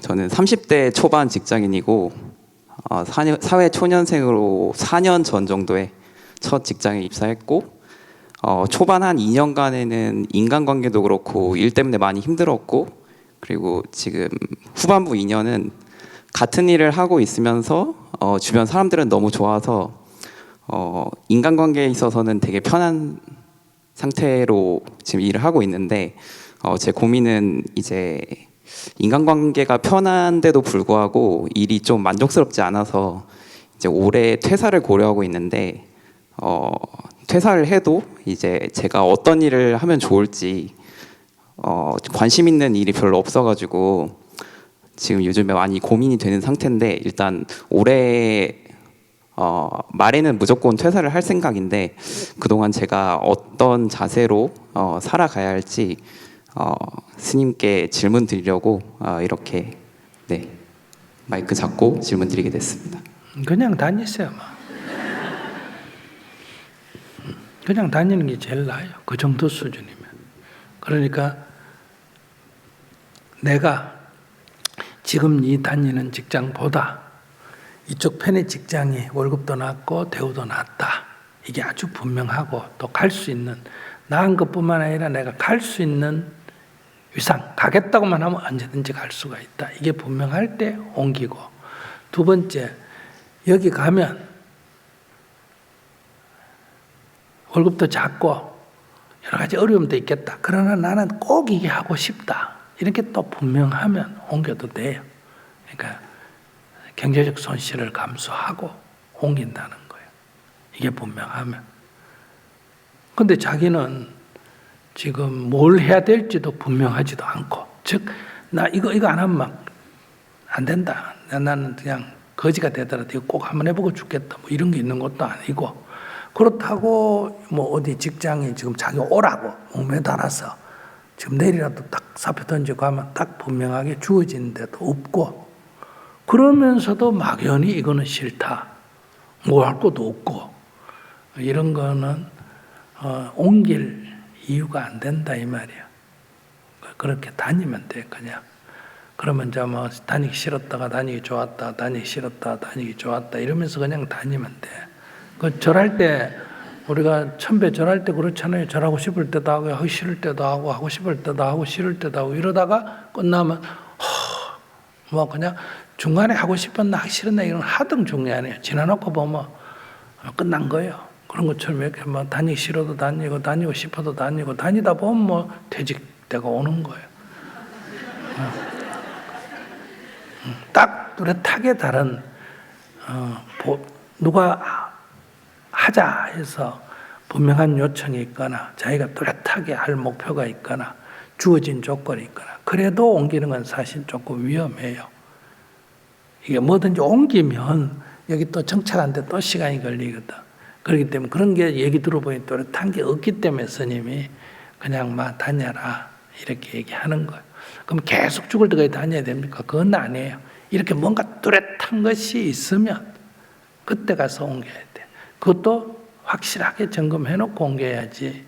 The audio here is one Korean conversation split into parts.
저는 30대 초반 직장인이고 사회 초년생으로 4년 전 정도에 첫 직장에 입사했고 초반 한 2년간에는 인간관계도 그렇고 일 때문에 많이 힘들었고 그리고 지금 후반부 2년은 같은 일을 하고 있으면서 주변 사람들은 너무 좋아서 인간관계에 있어서는 되게 편한 상태로 지금 일을 하고 있는데 제 고민은 이제 인간관계가 편한데도 불구하고 일이 좀 만족스럽지 않아서 이제 올해 퇴사를 고려하고 있는데 퇴사를 해도 이제 제가 어떤 일을 하면 좋을지 관심 있는 일이 별로 없어가지고 지금 요즘에 많이 고민이 되는 상태인데 일단 올해 말에는 무조건 퇴사를 할 생각인데 그동안 제가 어떤 자세로 살아가야 할지 스님께 질문 드리려고 이렇게 마이크 잡고 질문 드리게 됐습니다. 그냥 다니세요. 그냥 다니는 게 제일 나아요. 그 정도 수준이면. 그러니까 내가 지금 이 다니는 직장보다 이쪽 편의 직장이 월급도 낮고 대우도 낮다. 이게 아주 분명하고 또 갈 수 있는, 나은 것뿐만 아니라 내가 갈 수 있는 위상, 가겠다고만 하면 언제든지 갈 수가 있다. 이게 분명할 때 옮기고, 두 번째, 여기 가면 월급도 작고 여러 가지 어려움도 있겠다. 그러나 나는 꼭 이게 하고 싶다. 이렇게 또 분명하면 옮겨도 돼요. 그러니까 경제적 손실을 감수하고 옮긴다는 거예요. 이게 분명하면. 근데 자기는 지금 뭘 해야 될지도 분명하지도 않고, 즉, 나 이거 안 하면 안 된다. 나는 그냥 거지가 되더라도 이거 꼭 한번 해보고 죽겠다. 뭐 이런 게 있는 것도 아니고, 그렇다고 뭐 어디 직장에 지금 자기 오라고 목매달아서 지금 내일이라도 딱 사표 던지고 하면 딱 분명하게 주어지는 데도 없고, 그러면서도 막연히 이거는 싫다. 뭐 할 것도 없고, 이런 거는 옮길 이유가 안 된다 이 말이야. 그렇게 다니면 돼 그냥. 그러면 이제 뭐 다니기 싫었다가 다니기 좋았다, 다니기 싫었다, 다니기 좋았다 이러면서 그냥 다니면 돼. 그 절할 때 우리가 천배 절할 때 그렇잖아요. 절하고 싶을 때도 하고 하기 싫을 때도 하고 싶을 때도 하고 싫을 때도 하고 이러다가 끝나면 뭐 그냥 중간에 하고 싶은 나 하기 싫은 나 이런 하등 중요 아니에요. 지나놓고 보면 끝난 거예요. 그런 것처럼 이렇게 뭐 다니기 싫어도 다니고 다니고 싶어도 다니고 다니다 보면 뭐 퇴직되고 오는 거예요. 딱 뚜렷하게 다른 누가 하자 해서 분명한 요청이 있거나 자기가 뚜렷하게 할 목표가 있거나 주어진 조건이 있거나 그래도 옮기는 건 사실 조금 위험해요. 이게 뭐든지 옮기면 여기 또 정착하는데 또 시간이 걸리거든. 그렇기 때문에 그런 게 얘기 들어보니 뚜렷한 게 없기 때문에 스님이 그냥 막 다녀라 이렇게 얘기하는 거예요. 그럼 계속 죽을 때까지 다녀야 됩니까? 그건 아니에요. 이렇게 뭔가 뚜렷한 것이 있으면 그때 가서 옮겨야 돼. 그것도 확실하게 점검해놓고 옮겨야지.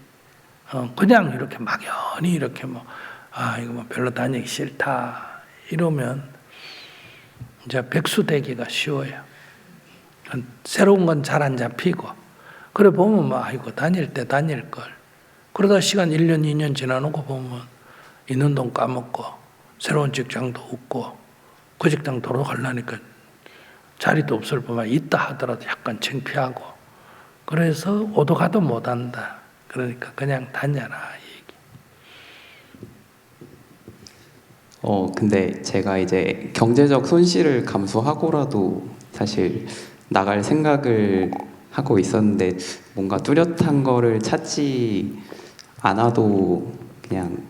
그냥 이렇게 막연히 이렇게 이거 뭐 별로 다니기 싫다 이러면 이제 백수되기가 쉬워요. 새로운 건 잘 안 잡히고. 그래 보면 아이고 다닐 때 다닐 걸. 그러다 시간 1년 2년 지나놓고 보면 있는 돈 까먹고 새로운 직장도 없고 그 직장 돌아가려니까 자리도 없을 뿐만 있다 하더라도 약간 창피하고 그래서 오도 가도 못한다. 그러니까 그냥 다녀라 이 얘기. 근데 제가 이제 경제적 손실을 감수하고라도 사실 나갈 생각을 하고 있었는데 뭔가 뚜렷한 거를 찾지 않아도 그냥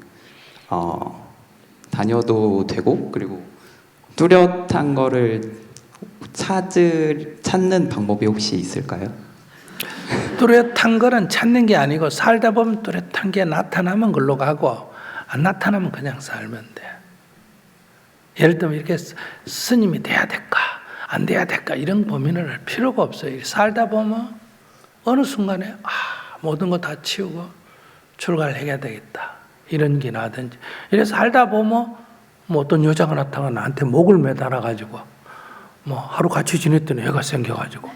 다녀도 되고 그리고 뚜렷한 거를 찾는 방법이 혹시 있을까요? 뚜렷한 거는 찾는 게 아니고 살다 보면 뚜렷한 게 나타나면 걸로 가고 안 나타나면 그냥 살면 돼. 예를 들면 이렇게 스님이 돼야 될까 안 돼야 될까 이런 고민을 할 필요가 없어요. 살다 보면 어느 순간에 모든 거 다 치우고 출가를 해야 되겠다 이런 게 나든지 이래서 살다 보면 뭐 어떤 여자가 나타나 나한테 목을 매달아 가지고 뭐 하루 같이 지냈더니 애가 생겨가지고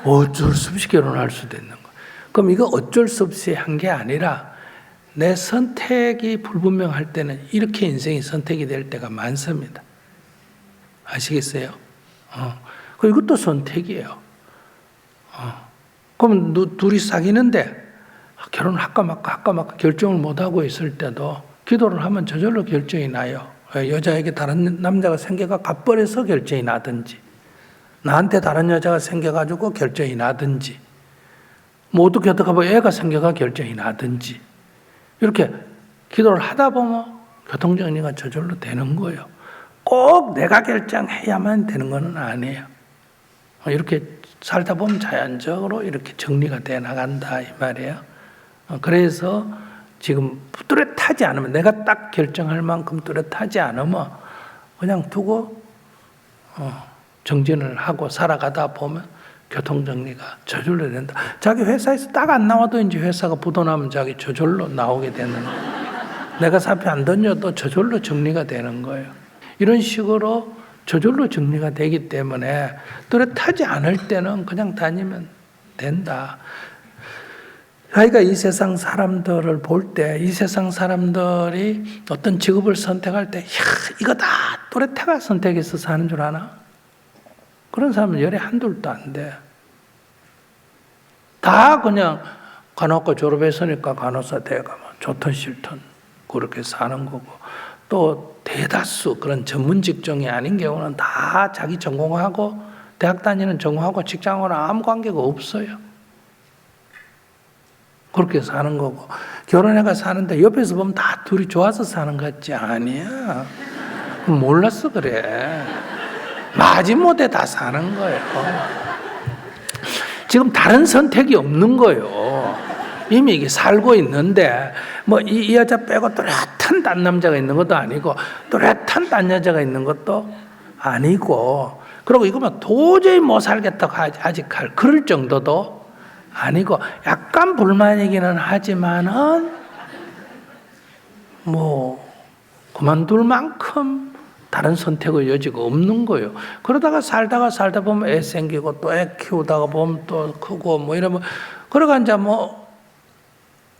어쩔 수 없이 결혼할 수도 있는 거예요. 그럼 이거 어쩔 수 없이 한 게 아니라 내 선택이 불분명할 때는 이렇게 인생이 선택이 될 때가 많습니다. 아시겠어요? 그 이것도 선택이에요. 그럼 둘이 사귀는데 결혼을 할까 말까 결정을 못하고 있을 때도 기도를 하면 저절로 결정이 나요. 여자에게 다른 남자가 생겨가 갚버려서 결정이 나든지 나한테 다른 여자가 생겨가지고 결정이 나든지 뭐 어떻게 하다가 뭐 애가 생겨가 결정이 나든지 이렇게 기도를 하다 보면 교통정리가 저절로 되는 거예요. 꼭 내가 결정해야만 되는 건 아니에요. 이렇게 살다 보면 자연적으로 이렇게 정리가 돼 나간다 이 말이에요. 그래서 지금 뚜렷하지 않으면 내가 딱 결정할 만큼 뚜렷하지 않으면 그냥 두고 정진을 하고 살아가다 보면 교통정리가 저절로 된다. 자기 회사에서 딱 안 나와도 이제 회사가 부도나면 자기 저절로 나오게 되는 거예요. 내가 사표 안 던져도 저절로 정리가 되는 거예요. 이런 식으로 저절로 정리가 되기 때문에 뚜렷하지 않을 때는 그냥 다니면 된다. 자기가 이 세상 사람들을 볼 때 이 세상 사람들이 어떤 직업을 선택할 때 이거 다 뚜렷하게 선택해서 사는 줄 아나? 그런 사람은 열에 한둘도 안 돼. 다 그냥 간호과 졸업했으니까 간호사 돼가면 좋든 싫든 그렇게 사는 거고 또 대다수 그런 전문 직종이 아닌 경우는 다 자기 전공하고 대학 다니는 전공하고 직장하고는 아무 관계가 없어요. 그렇게 사는 거고 결혼해가 사는데 옆에서 보면 다 둘이 좋아서 사는 것 같지 아니야. 몰랐어 그래. 마지못해 다 사는 거예요. 지금 다른 선택이 없는 거예요. 이미 이게 살고 있는데 뭐 이 여자 빼고 뚜렷한 딴 남자가 있는 것도 아니고 뚜렷한 딴 여자가 있는 것도 아니고 그리고 이거 뭐 도저히 못 살겠다고 아직 그럴 정도도 아니고 약간 불만이기는 하지만은 뭐 그만둘 만큼 다른 선택의 여지가 없는 거예요. 그러다가 살다 보면 애 생기고 또 애 키우다가 보면 또 크고 뭐 이러면 그러가 이제 뭐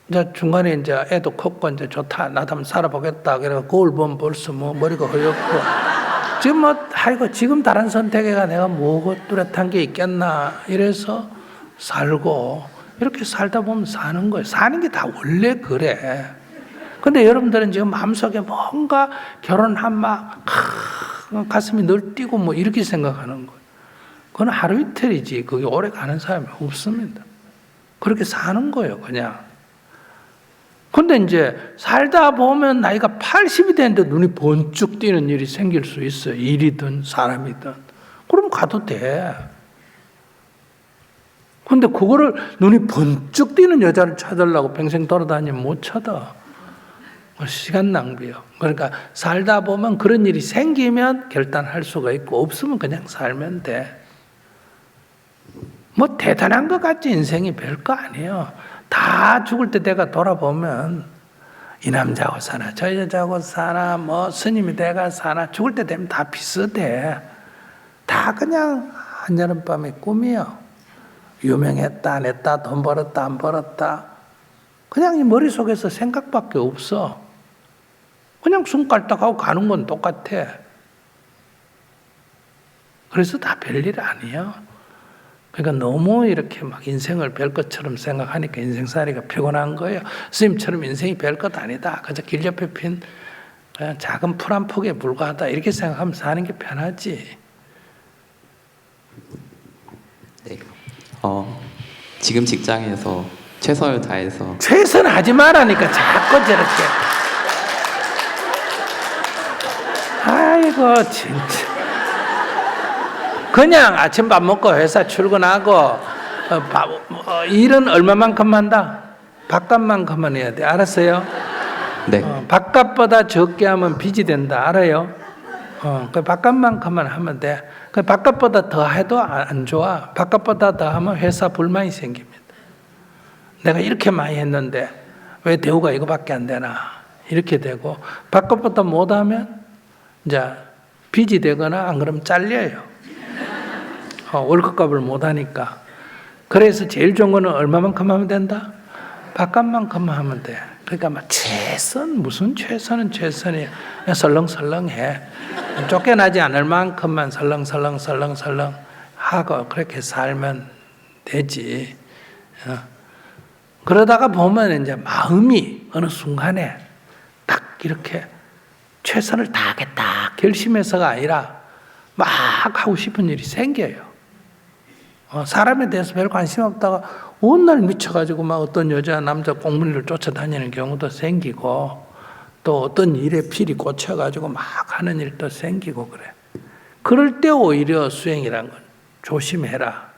이제 중간에 이제 애도 컸고 이제 좋다 나도 한번 살아보겠다 그래서 거울 보면 벌써 뭐 머리가 허옇고 지금 뭐 아이고 지금 다른 선택에가 내가 뭐고 뚜렷한 게 있겠나 이래서 살고 이렇게 살다 보면 사는 거예요. 사는 게 다 원래 그래. 근데 여러분들은 지금 마음속에 뭔가 결혼한 막 가슴이 널뛰고 뭐 이렇게 생각하는 거예요. 그건 하루 이틀이지 그게 오래 가는 사람이 없습니다. 그렇게 사는 거예요 그냥. 근데 이제 살다 보면 나이가 80이 되는데 눈이 번쩍 띄는 일이 생길 수 있어요. 일이든 사람이든. 그럼 가도 돼. 근데 그거를 눈이 번쩍 띄는 여자를 찾으려고 평생 돌아다니면 못 찾아. 시간 낭비요. 그러니까 살다 보면 그런 일이 생기면 결단할 수가 있고 없으면 그냥 살면 돼. 뭐 대단한 것 같지 인생이 별거 아니에요. 다 죽을 때 내가 돌아보면 이 남자하고 사나 저 여자하고 사나 뭐 스님이 돼가 사나 죽을 때 되면 다 비슷해. 다 그냥 한여름밤의 꿈이요. 유명했다 안 했다 돈 벌었다 안 벌었다 그냥 이 머릿속에서 생각밖에 없어. 그냥 숨 깔딱하고 가는 건 똑같아. 그래서 다 별일 아니에요. 그러니까 너무 이렇게 막 인생을 별것처럼 생각하니까 인생살이가 피곤한 거예요. 스님처럼 인생이 별것 아니다. 그저 길 옆에 핀 그냥 작은 풀 한 폭에 불과하다. 이렇게 생각하면 사는 게 편하지. 네. 지금 직장에서 최선을 다해서 최선 하지 말라니까 자꾸 저렇게. 아이고 진짜. 그냥 아침 밥 먹고 회사 출근하고 일은 얼마만큼 한다? 밥값만큼만 해야 돼. 알았어요? 네. 밥값보다 적게 하면 빚이 된다. 알아요? 그 밥값만큼만 하면 돼. 그 밥값보다 더 해도 안 좋아. 밥값보다 더 하면 회사 불만이 생깁니다. 내가 이렇게 많이 했는데 왜 대우가 이거밖에 안 되나? 이렇게 되고 밥값보다 못하면 이제 빚이 되거나 안 그러면 잘려요. 월급값을 못 하니까. 그래서 제일 좋은 거는 얼마만큼 하면 된다? 밥값만큼만 하면 돼. 그러니까 막 최선, 무슨 최선은 최선이야. 그냥 설렁설렁해. 쫓겨나지 않을 만큼만 설렁설렁 하고 그렇게 살면 되지. 그러다가 보면 이제 마음이 어느 순간에 딱 이렇게 최선을 다하겠다 결심해서가 아니라 막 하고 싶은 일이 생겨요. 사람에 대해서 별 관심 없다가 온 날 미쳐가지고 막 어떤 여자 남자 꽁무니를 쫓아다니는 경우도 생기고 또 어떤 일에 필이 꽂혀가지고 막 하는 일도 생기고 그래. 그럴 때 오히려 수행이란 건 조심해라.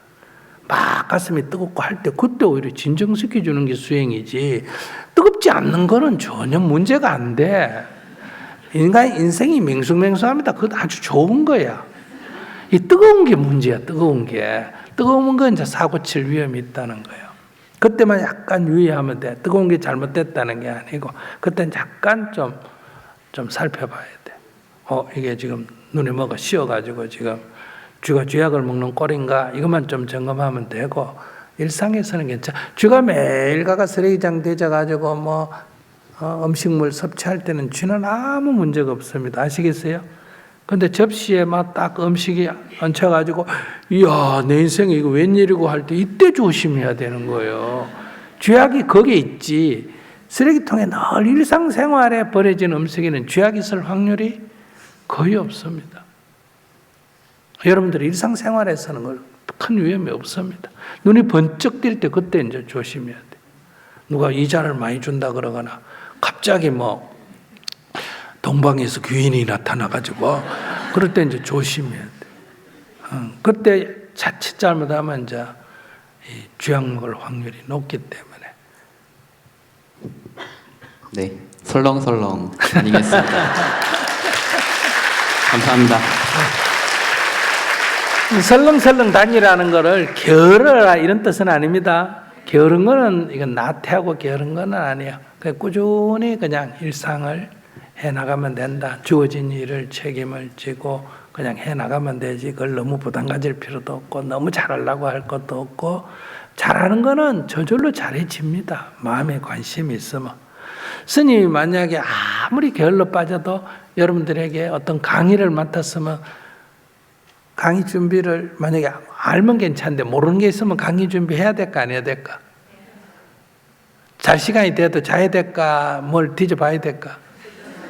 막 가슴이 뜨겁고 할 때 그때 오히려 진정시켜 주는 게 수행이지. 뜨겁지 않는 거는 전혀 문제가 안 돼. 인생이 맹숭맹숭합니다. 그건 아주 좋은 거야. 이 뜨거운 게 문제야. 뜨거운 게. 뜨거운 건 이제 사고 칠 위험이 있다는 거예요. 그때만 약간 유의하면 돼. 뜨거운 게 잘못됐다는 게 아니고 그때는 약간 좀 살펴봐야 돼. 이게 지금 눈에 뭐가 씌어가지고 지금 쥐가 쥐약을 먹는 꼴인가 이것만 좀 점검하면 되고 일상에서는 괜찮아. 쥐가 매일 가가 쓰레기장 대져가지고 뭐 음식물 섭취할 때는 쥐는 아무 문제가 없습니다. 아시겠어요? 근데 접시에 막 딱 음식이 얹혀가지고 이야 내 인생에 이거 웬일이고 할 때 이때 조심해야 되는 거예요. 쥐약이 거기에 있지. 쓰레기통에 늘 일상생활에 버려진 음식에는 쥐약이 있을 확률이 거의 없습니다. 여러분들이 일상생활에서는 큰 위험이 없습니다. 눈이 번쩍 뜰 때 그때 이제 조심해야 돼. 누가 이자를 많이 준다 그러거나 갑자기 뭐 동방에서 귀인이 나타나가지고 그럴 때 이제 조심해야 돼. 그때 자칫 잘못하면 이제 쥐약 먹을 확률이 높기 때문에. 네, 설렁설렁 다니겠습니다. 감사합니다. 설렁설렁 다니라는 거를 게으르라 이런 뜻은 아닙니다. 게으른 거는 이건 나태하고 게으른 거는 아니에요. 그냥 꾸준히 그냥 일상을 해나가면 된다. 주어진 일을 책임을 지고 그냥 해나가면 되지. 그걸 너무 부담 가질 필요도 없고 너무 잘하려고 할 것도 없고 잘하는 거는 저절로 잘해집니다. 마음에 관심이 있으면. 스님이 만약에 아무리 게을러 빠져도 여러분들에게 어떤 강의를 맡았으면 강의 준비를 만약에 알면 괜찮은데 모르는 게 있으면 강의 준비해야 될까 안 해야 될까? 잘 시간이 돼도 자야 될까? 뭘 뒤져봐야 될까?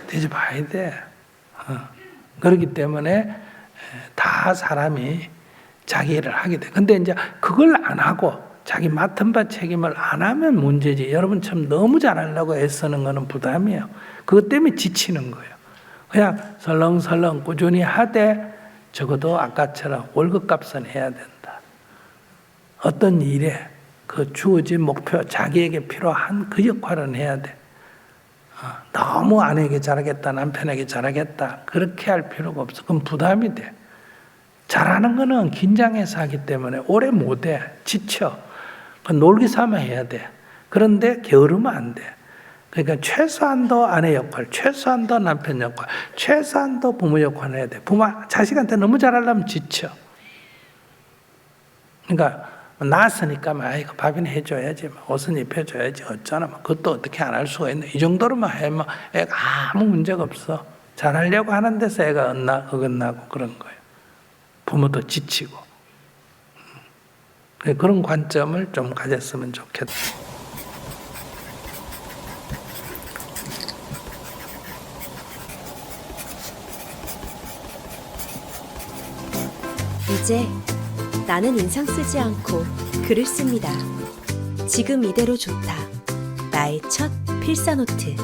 뒤져봐야 돼. 그렇기 때문에 다 사람이 자기 일을 하게 돼. 근데 이제 그걸 안 하고 자기 맡은 바 책임을 안 하면 문제지. 여러분처럼 너무 잘하려고 애쓰는 거는 부담이에요. 그것 때문에 지치는 거예요. 그냥 설렁설렁 꾸준히 하되 적어도 아까처럼 월급값은 해야 된다. 어떤 일에 그 주어진 목표, 자기에게 필요한 그 역할은 해야 돼. 너무 아내에게 잘하겠다, 남편에게 잘하겠다 그렇게 할 필요가 없어. 그럼 부담이 돼. 잘하는 거는 긴장해서 하기 때문에 오래 못해. 지쳐. 놀기 삼아 해야 돼. 그런데 게으르면 안 돼. 그러니까 최소한도 아내 역할, 최소한도 남편 역할, 최소한도 부모 역할을 해야 돼. 자식한테 너무 잘하려면 지쳐. 그러니까 낳았으니까 이거 밥이나 해줘야지, 옷은 입혀줘야지, 어쩌나 그것도 어떻게 안 할 수가 있나. 이 정도로만 하면 애가 아무 문제가 없어. 잘하려고 하는 데서 애가 어긋나고 그런 거예요. 부모도 지치고. 그런 관점을 좀 가졌으면 좋겠다. 이제 나는 인상 쓰지 않고 글을 씁니다. 지금 이대로 좋다. 나의 첫 필사노트.